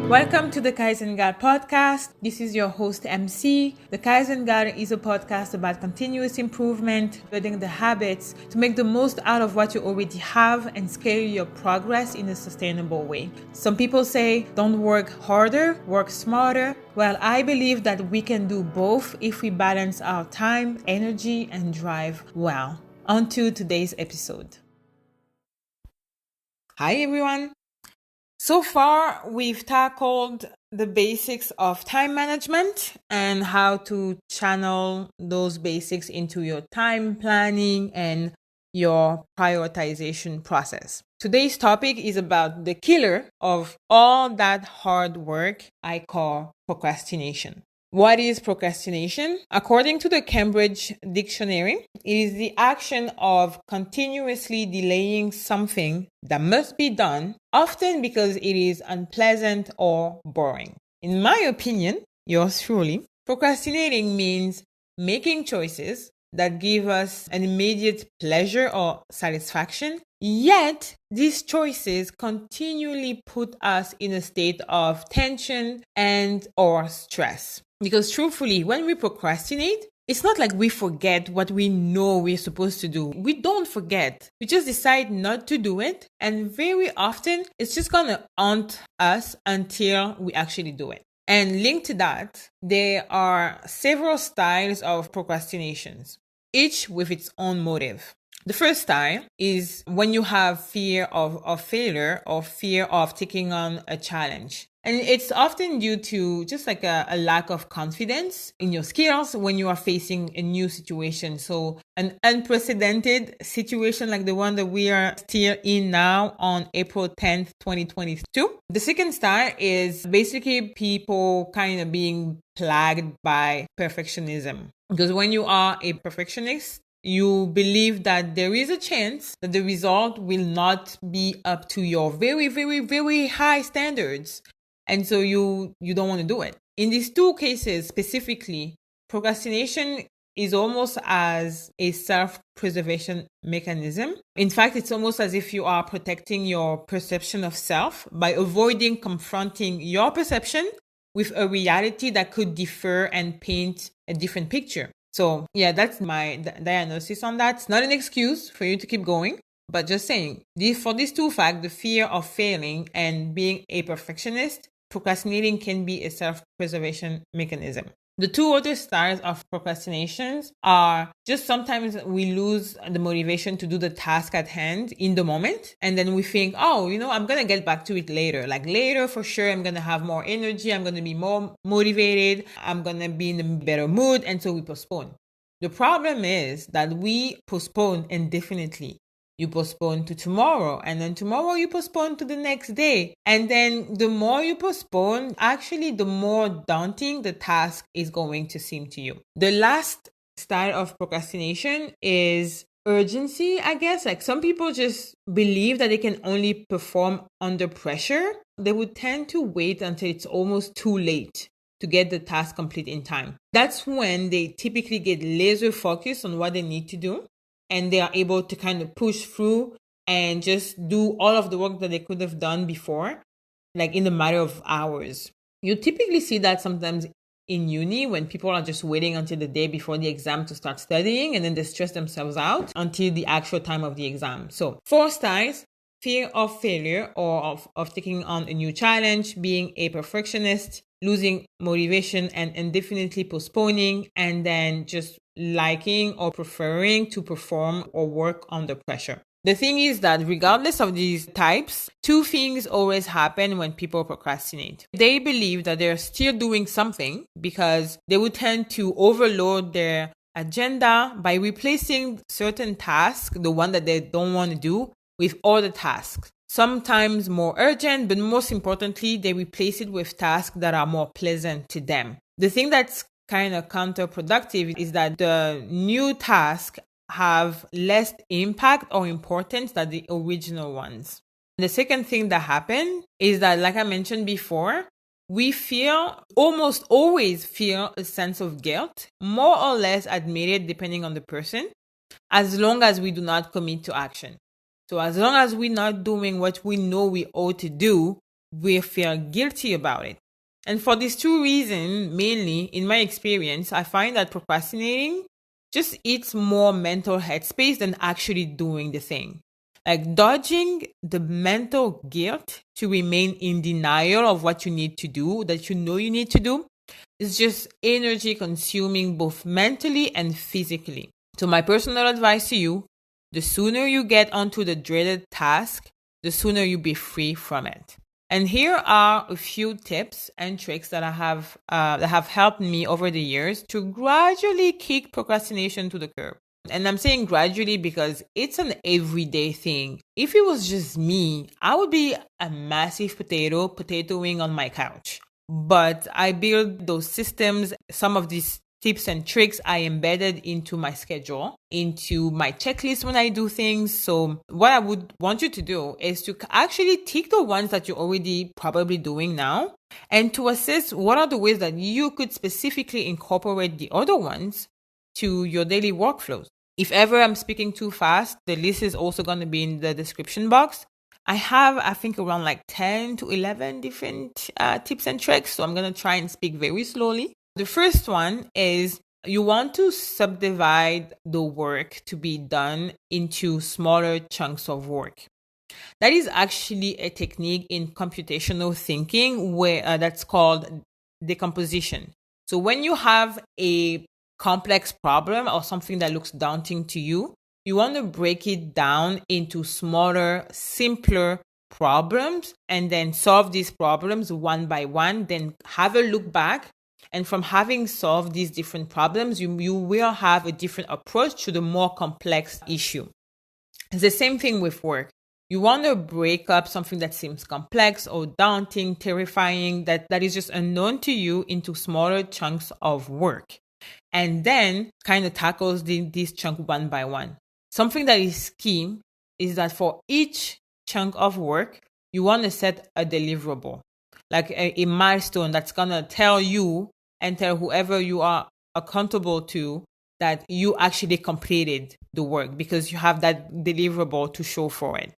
Welcome to the Kaizen Gal Podcast. This is your host, MC. The Kaizen Gal is a podcast about continuous improvement, building the habits to make the most out of what you already have and scale your progress in a sustainable way. Some people say, don't work harder, work smarter. Well, I believe that we can do both if we balance our time, energy, and drive well. On to today's episode. Hi, everyone. So far, we've tackled the basics of time management and how to channel those basics into your time planning and your prioritization process. Today's topic is about the killer of all that hard work I call procrastination. What is procrastination? According to the Cambridge Dictionary, it is the action of continuously delaying something that must be done, often because it is unpleasant or boring. In my opinion, yours truly, procrastinating means making choices that give us an immediate pleasure or satisfaction, yet these choices continually put us in a state of tension and or stress. Because truthfully, when we procrastinate, it's not like we forget what we know we're supposed to do. We don't forget. We just decide not to do it. And very often, it's just going to haunt us until we actually do it. And linked to that, there are several styles of procrastinations, each with its own motive. The first style is when you have fear of failure or fear of taking on a challenge. And it's often due to just like a lack of confidence in your skills when you are facing a new situation. So an unprecedented situation like the one that we are still in now on April 10th, 2022. The second style is basically people kind of being plagued by perfectionism. Because when you are a perfectionist, you believe that there is a chance that the result will not be up to your very, very, very high standards. And so you don't want to do it. In these two cases specifically, procrastination is almost as a self-preservation mechanism. In fact, it's almost as if you are protecting your perception of self by avoiding confronting your perception with a reality that could differ and paint a different picture. So yeah, that's my diagnosis on that. It's not an excuse for you to keep going, but just saying, for these two facts, the fear of failing and being a perfectionist, procrastinating can be a self-preservation mechanism. The two other styles of procrastinations are just sometimes we lose the motivation to do the task at hand in the moment. And then we think, I'm going to get back to it later. Like later, for sure, I'm going to have more energy. I'm going to be more motivated. I'm going to be in a better mood. And so we postpone. The problem is that we postpone indefinitely. You postpone to tomorrow, and then tomorrow you postpone to the next day. And then the more you postpone, actually, the more daunting the task is going to seem to you. The last style of procrastination is urgency, I guess. Like some people just believe that they can only perform under pressure. They would tend to wait until it's almost too late to get the task complete in time. That's when they typically get laser focused on what they need to do. And they are able to kind of push through and just do all of the work that they could have done before, like in a matter of hours. You typically see that sometimes in uni when people are just waiting until the day before the exam to start studying, and then they stress themselves out until the actual time of the exam. So 4 styles: fear of failure or of taking on a new challenge, being a perfectionist, losing motivation and indefinitely postponing, and then just liking or preferring to perform or work under pressure. The thing is that regardless of these types, 2 things always happen when people procrastinate. They believe that they're still doing something because they would tend to overload their agenda by replacing certain tasks, the one that they don't want to do, with other tasks. Sometimes more urgent, but most importantly, they replace it with tasks that are more pleasant to them. The thing that's kind of counterproductive is that the new tasks have less impact or importance than the original ones. The second thing that happened is that, like I mentioned before, we almost always feel a sense of guilt, more or less admitted depending on the person, as long as we do not commit to action. So as long as we're not doing what we know we ought to do, we feel guilty about it. And for these two reasons, mainly in my experience, I find that procrastinating just eats more mental headspace than actually doing the thing. Like dodging the mental guilt to remain in denial of what you need to do, that you know you need to do, is just energy consuming both mentally and physically. So my personal advice to you, the sooner you get onto the dreaded task, the sooner you be free from it. And here are a few tips and tricks that have helped me over the years to gradually kick procrastination to the curb. And I'm saying gradually because it's an everyday thing. If it was just me, I would be a massive potatoing on my couch. But I build those systems, some of these tips and tricks I embedded into my schedule, into my checklist when I do things. So what I would want you to do is to actually tick the ones that you're already probably doing now and to assess what are the ways that you could specifically incorporate the other ones to your daily workflows. If ever I'm speaking too fast, the list is also going to be in the description box. I have, I think, around like 10 to 11 different tips and tricks. So I'm going to try and speak very slowly. The first one is you want to subdivide the work to be done into smaller chunks of work. That is actually a technique in computational thinking where that's called decomposition. So when you have a complex problem or something that looks daunting to you, you want to break it down into smaller, simpler problems and then solve these problems one by one, then have a look back. And from having solved these different problems, you will have a different approach to the more complex issue. It's the same thing with work. You want to break up something that seems complex or daunting, terrifying, that is just unknown to you into smaller chunks of work. And then kind of tackles this chunk one by one. Something that is key is that for each chunk of work, you want to set a deliverable, like a milestone that's going to tell you and tell whoever you are accountable to that you actually completed the work because you have that deliverable to show for it.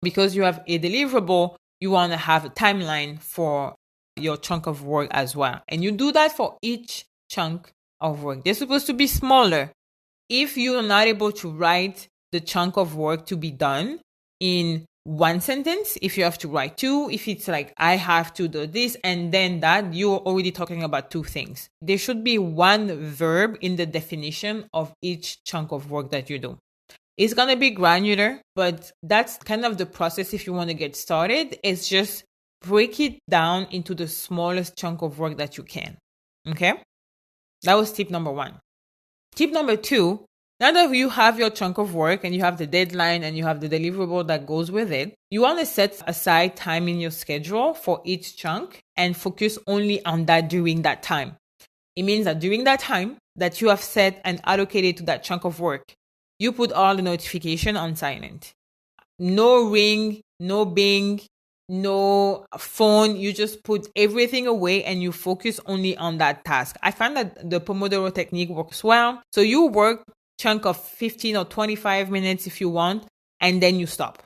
Because you have a deliverable, you want to have a timeline for your chunk of work as well. And you do that for each chunk of work. They're supposed to be smaller. If you're not able to write the chunk of work to be done in one sentence, if you have to write two, if it's like, I have to do this and then that, you're already talking about two things. There should be one verb in the definition of each chunk of work that you do. It's going to be granular, but that's kind of the process if you want to get started. It's just break it down into the smallest chunk of work that you can. Okay? That was tip number one. Tip number two, now that you have your chunk of work and you have the deadline and you have the deliverable that goes with it, you want to set aside time in your schedule for each chunk and focus only on that during that time. It means that during that time that you have set and allocated to that chunk of work, you put all the notification on silent. No ring, no bing, no phone. You just put everything away and you focus only on that task. I find that the Pomodoro technique works well. So you work chunk of 15 or 25 minutes if you want, and then you stop.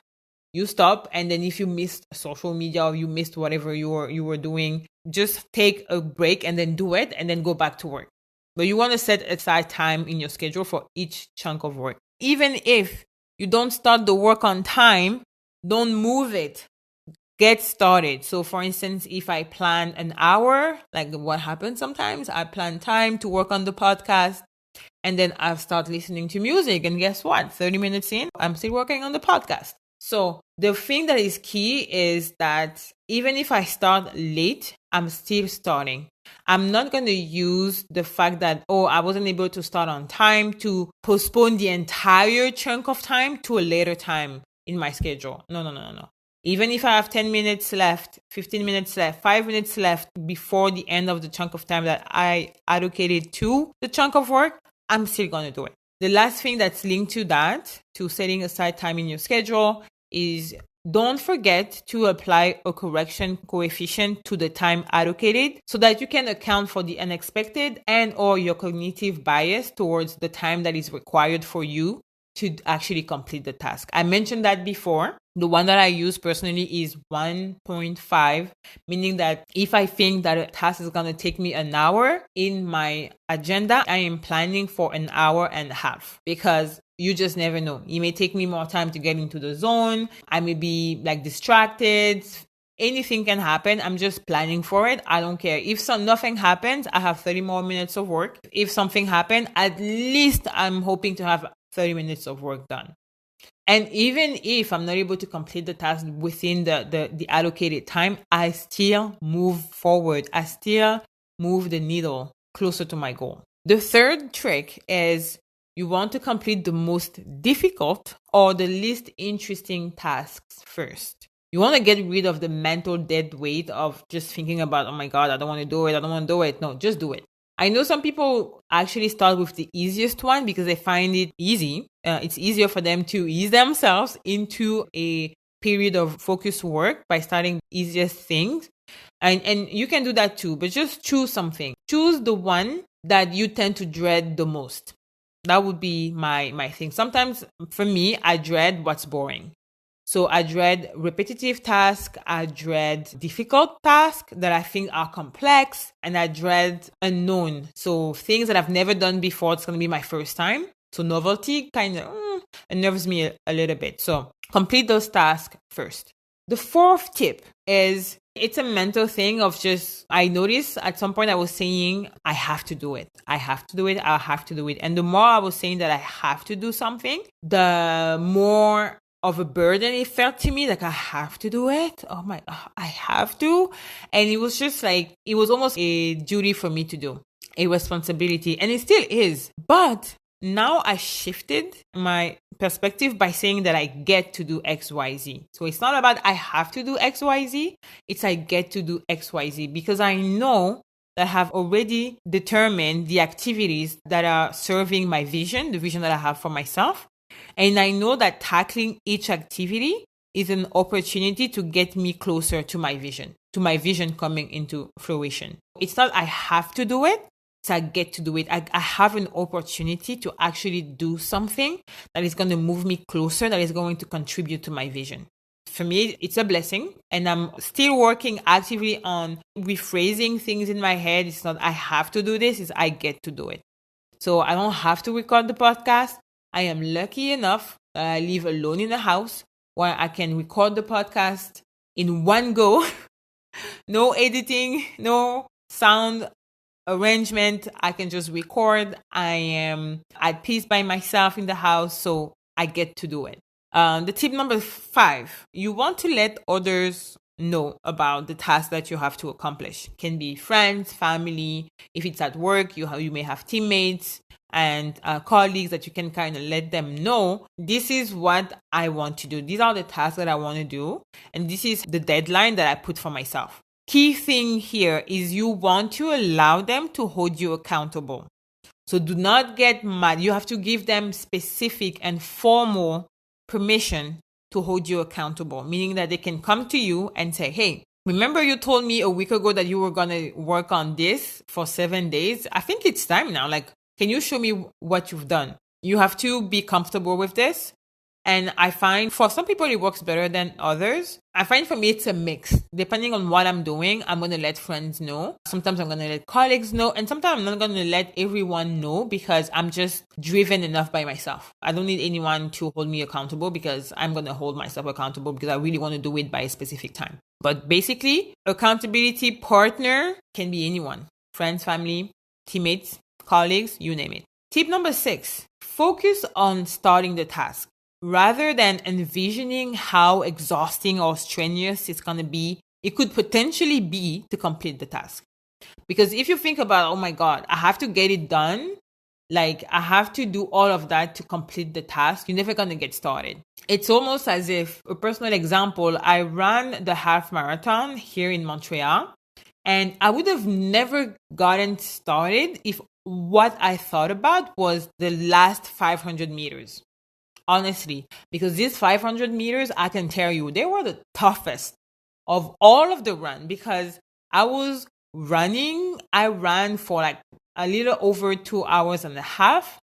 You stop, and then if you missed social media or you missed whatever you were doing, just take a break and then do it and then go back to work. But you want to set aside time in your schedule for each chunk of work. Even if you don't start the work on time, don't move it. Get started. So for instance, if I plan an hour, like what happens sometimes, I plan time to work on the podcast and then I start listening to music. And guess what? 30 minutes in, I'm still working on the podcast. So the thing that is key is that even if I start late, I'm still starting. I'm not going to use the fact that, I wasn't able to start on time to postpone the entire chunk of time to a later time in my schedule. No. Even if I have 10 minutes left, 15 minutes left, 5 minutes left before the end of the chunk of time that I allocated to the chunk of work, I'm still going to do it. The last thing that's linked to that, to setting aside time in your schedule, is don't forget to apply a correction coefficient to the time allocated so that you can account for the unexpected and or your cognitive bias towards the time that is required for you to actually complete the task. I mentioned that before. The one that I use personally is 1.5, meaning that if I think that a task is going to take me an hour in my agenda, I am planning for an hour and a half, because you just never know. It may take me more time to get into the zone. I may be like distracted. Anything can happen. I'm just planning for it. I don't care. If nothing happens, I have 30 more minutes of work. If something happened, at least I'm hoping to have 30 minutes of work done. And even if I'm not able to complete the task within the allocated time, I still move forward. I still move the needle closer to my goal. The third trick is you want to complete the most difficult or the least interesting tasks first. You want to get rid of the mental dead weight of just thinking about, oh my God, I don't want to do it. I don't want to do it. No, just do it. I know some people actually start with the easiest one because they find it easy. It's easier for them to ease themselves into a period of focused work by starting the easiest things. And you can do that too, but just choose something. Choose the one that you tend to dread the most. That would be my thing. Sometimes for me, I dread what's boring. So I dread repetitive tasks, I dread difficult tasks that I think are complex, and I dread unknown. So things that I've never done before, it's going to be my first time. So novelty kind of unnerves me a little bit. So complete those tasks first. The fourth tip is, it's a mental thing of just, I noticed at some point I was saying, I have to do it. I have to do it. I have to do it. And the more I was saying that I have to do something, the more of a burden it felt to me, like I have to do it. Oh my, I have to. And it was just like, it was almost a duty for me to do, a responsibility. And it still is. But now I shifted my perspective by saying that I get to do XYZ. So it's not about I have to do XYZ. It's I get to do XYZ, because I know that I have already determined the activities that are serving my vision, the vision that I have for myself. And I know that tackling each activity is an opportunity to get me closer to my vision coming into fruition. It's not I have to do it, it's I get to do it. I have an opportunity to actually do something that is going to move me closer, that is going to contribute to my vision. For me, it's a blessing, and I'm still working actively on rephrasing things in my head. It's not I have to do this, it's I get to do it. So I don't have to record the podcast. I am lucky enough that I live alone in a house where I can record the podcast in one go. No editing, no sound arrangement. I can just record. I am at peace by myself in the house, so I get to do it. The tip number 5, you want to let others know about the task that you have to accomplish. Can be friends, family. If it's at work, you may have teammates and colleagues that you can kind of let them know, this is what I want to do. These are the tasks that I want to do. And this is the deadline that I put for myself. Key thing here is you want to allow them to hold you accountable. So do not get mad. You have to give them specific and formal permission to hold you accountable, meaning that they can come to you and say, hey, remember you told me a week ago that you were going to work on this for 7 days? I think it's time now. Like, can you show me what you've done? You have to be comfortable with this. And I find for some people it works better than others. I find for me it's a mix. Depending on what I'm doing, I'm going to let friends know. Sometimes I'm going to let colleagues know. And sometimes I'm not going to let everyone know because I'm just driven enough by myself. I don't need anyone to hold me accountable because I'm going to hold myself accountable because I really want to do it by a specific time. But basically, accountability partner can be anyone. Friends, family, teammates, colleagues, you name it. Tip number 6, focus on starting the task. Rather than envisioning how exhausting or strenuous it's going to be, it could potentially be to complete the task. Because if you think about, oh my God, I have to get it done, like I have to do all of that to complete the task, you're never going to get started. It's almost as if, a personal example, I ran the half marathon here in Montreal, and I would have never gotten started if what I thought about was the last 500 meters. Honestly, because these 500 meters, I can tell you, they were the toughest of all of the run because I was running. I ran for like a little over 2 hours and a half.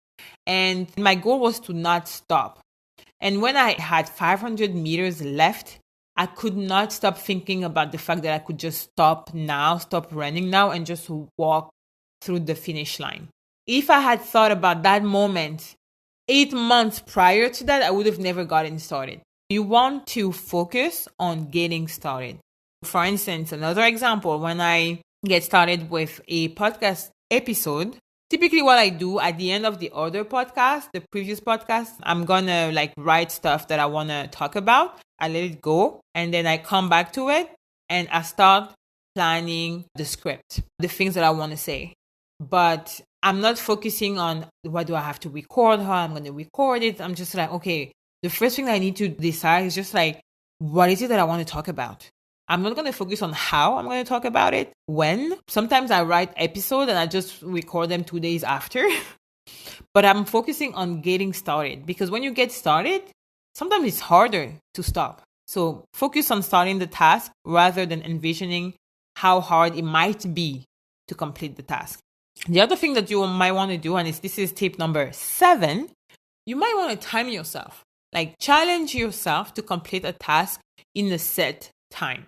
And my goal was to not stop. And when I had 500 meters left, I could not stop thinking about the fact that I could just stop running now, and just walk through the finish line. If I had thought about that moment 8 months prior to that, I would have never gotten started. You want to focus on getting started. For instance, another example, when I get started with a podcast episode, typically what I do at the end of the other podcast, the previous podcast, I'm gonna write stuff that I wanna talk about. I let it go, and then I come back to it and I start planning the script, the things that I wanna say. But I'm not focusing on what do I have to record, how I'm gonna record it. I'm just okay, the first thing I need to decide is just what is it that I want to talk about? I'm not going to focus on how I'm going to talk about it. When? Sometimes I write episodes and I just record them 2 days after. But I'm focusing on getting started, because when you get started, sometimes it's harder to stop. So focus on starting the task rather than envisioning how hard it might be to complete the task. The other thing that you might want to do, and this is tip number 7, you might want to time yourself. Challenge yourself to complete a task in a set time.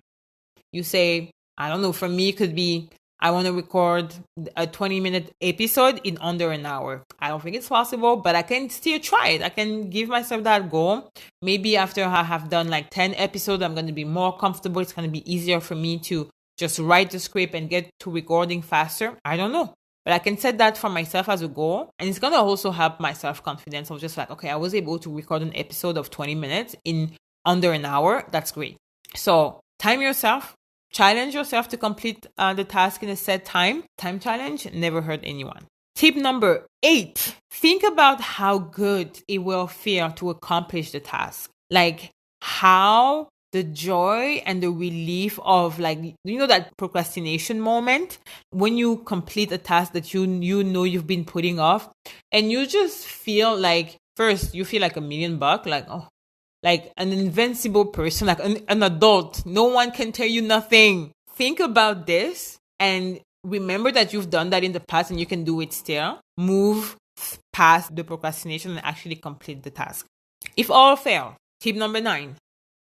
You say, I don't know, for me, it could be, I want to record a 20-minute episode in under an hour. I don't think it's possible, but I can still try it. I can give myself that goal. Maybe after I have done 10 episodes, I'm going to be more comfortable. It's going to be easier for me to just write the script and get to recording faster. I don't know. But I can set that for myself as a goal. And it's going to also help my self-confidence of just okay, I was able to record an episode of 20 minutes in under an hour. That's great. So time yourself. Challenge yourself to complete the task in a set time. Time challenge never hurt anyone. Tip number 8. Think about how good it will feel to accomplish the task. How the joy and the relief of that procrastination moment when you complete a task that you know you've been putting off, and you just feel first you feel like $1,000,000, like an invincible person, an adult. No one can tell you nothing. Think about this and remember that you've done that in the past and you can do it still. Move past the procrastination and actually complete the task. If all fail, tip number 9.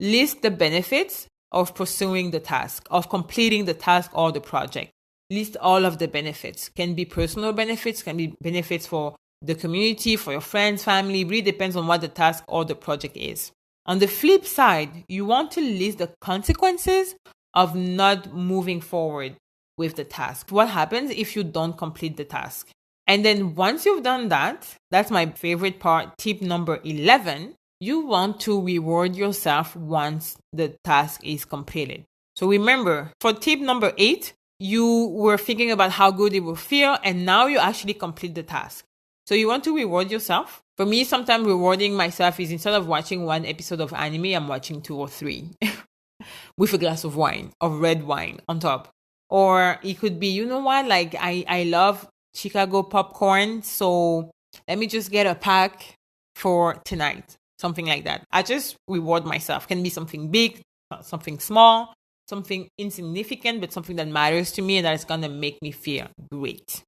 List the benefits of pursuing the task, of completing the task or the project. List all of the benefits. Can be personal benefits, can be benefits for the community, for your friends, family. It really depends on what the task or the project is. On the flip side, you want to list the consequences of not moving forward with the task. What happens if you don't complete the task? And then once you've done that, that's my favorite part, tip number 11, you want to reward yourself once the task is completed. So remember, for tip number 8, you were thinking about how good it will feel, and now you actually complete the task. So you want to reward yourself. For me, sometimes rewarding myself is instead of watching one episode of anime, I'm watching 2 or 3 with a glass of wine, of red wine on top. Or it could be, you know what, I love Chicago popcorn, so let me just get a pack for tonight. Something like that. I just reward myself. Can be something big, something small, something insignificant, but something that matters to me and that is going to make me feel great.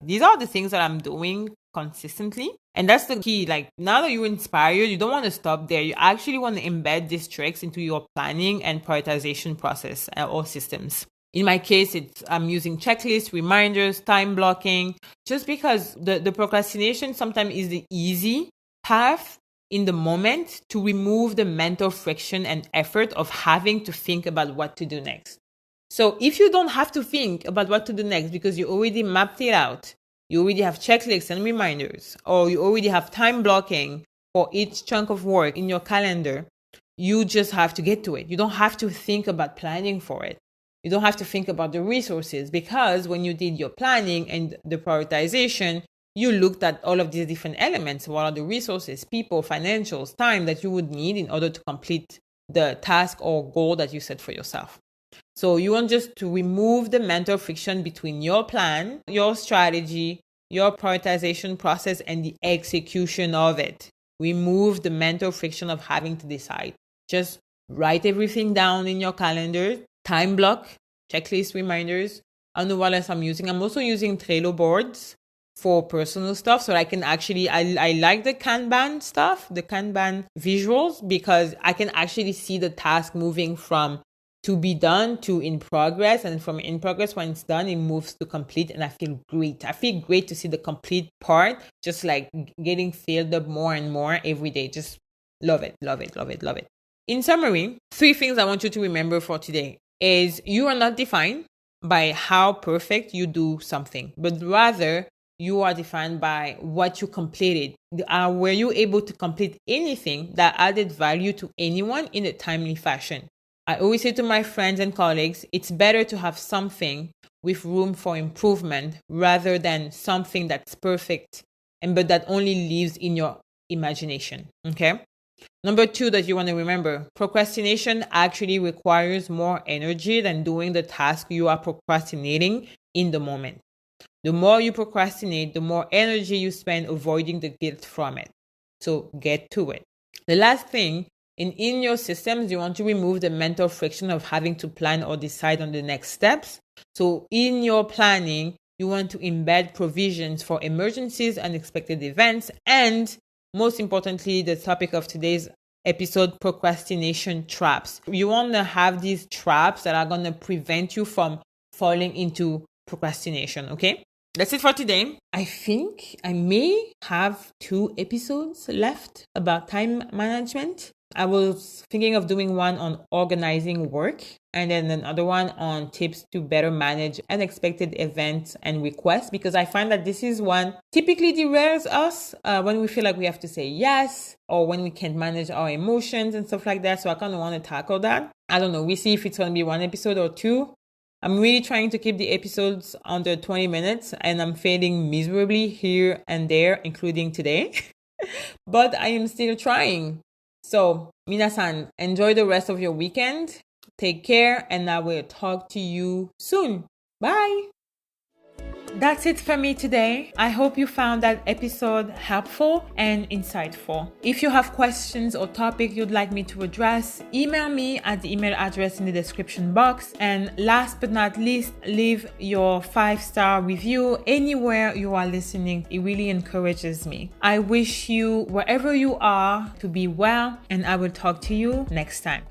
These are the things that I'm doing consistently. And that's the key. Now that you're inspired, you don't want to stop there. You actually want to embed these tricks into your planning and prioritization process or systems. In my case, I'm using checklists, reminders, time blocking, just because the procrastination sometimes is the easy path in the moment to remove the mental friction and effort of having to think about what to do next. So if you don't have to think about what to do next because you already mapped it out, you already have checklists and reminders, or you already have time blocking for each chunk of work in your calendar, you just have to get to it. You don't have to think about planning for it. You don't have to think about the resources, because when you did your planning and the prioritization, you looked at all of these different elements. What are the resources, people, financials, time that you would need in order to complete the task or goal that you set for yourself? So you want just to remove the mental friction between your plan, your strategy, your prioritization process, and the execution of it. Remove the mental friction of having to decide. Just write everything down in your calendar, time block, checklist, reminders. I don't know what else I'm using. I'm also using Trello boards. for personal stuff. So I can actually, I like the Kanban stuff, the Kanban visuals, because I can actually see the task moving from to be done to in progress. And from in progress, when it's done, it moves to complete. And I feel great. I feel great to see the complete part, just like getting filled up more and more every day. Just love it, love it, love it, love it. In summary, 3 things I want you to remember for today is you are not defined by how perfect you do something, but rather you are defined by what you completed. Were you able to complete anything that added value to anyone in a timely fashion? I always say to my friends and colleagues, it's better to have something with room for improvement rather than something that's perfect but that only lives in your imagination. Okay? Number 2 that you want to remember, procrastination actually requires more energy than doing the task you are procrastinating in the moment. The more you procrastinate, the more energy you spend avoiding the guilt from it. So get to it. The last thing, in your systems, you want to remove the mental friction of having to plan or decide on the next steps. So in your planning, you want to embed provisions for emergencies, unexpected events, and most importantly, the topic of today's episode, procrastination traps. You want to have these traps that are going to prevent you from falling into procrastination, okay? That's it for today. I think I may have 2 episodes left about time management. I was thinking of doing one on organizing work and then another one on tips to better manage unexpected events and requests, because I find that this is one typically derails us when we feel like we have to say yes or when we can't manage our emotions and stuff like that. So I kind of want to tackle that. I don't know. We see if it's going to be 1 episode or 2. I'm really trying to keep the episodes under 20 minutes and I'm failing miserably here and there, including today. But I am still trying. So, minasan, enjoy the rest of your weekend. Take care and I will talk to you soon. Bye. That's it for me today. I hope you found that episode helpful and insightful. If you have questions or topic you'd like me to address, email me at the email address in the description box. And last but not least, leave your 5-star review anywhere you are listening. It really encourages me. I wish you, wherever you are, to be well, and I will talk to you next time.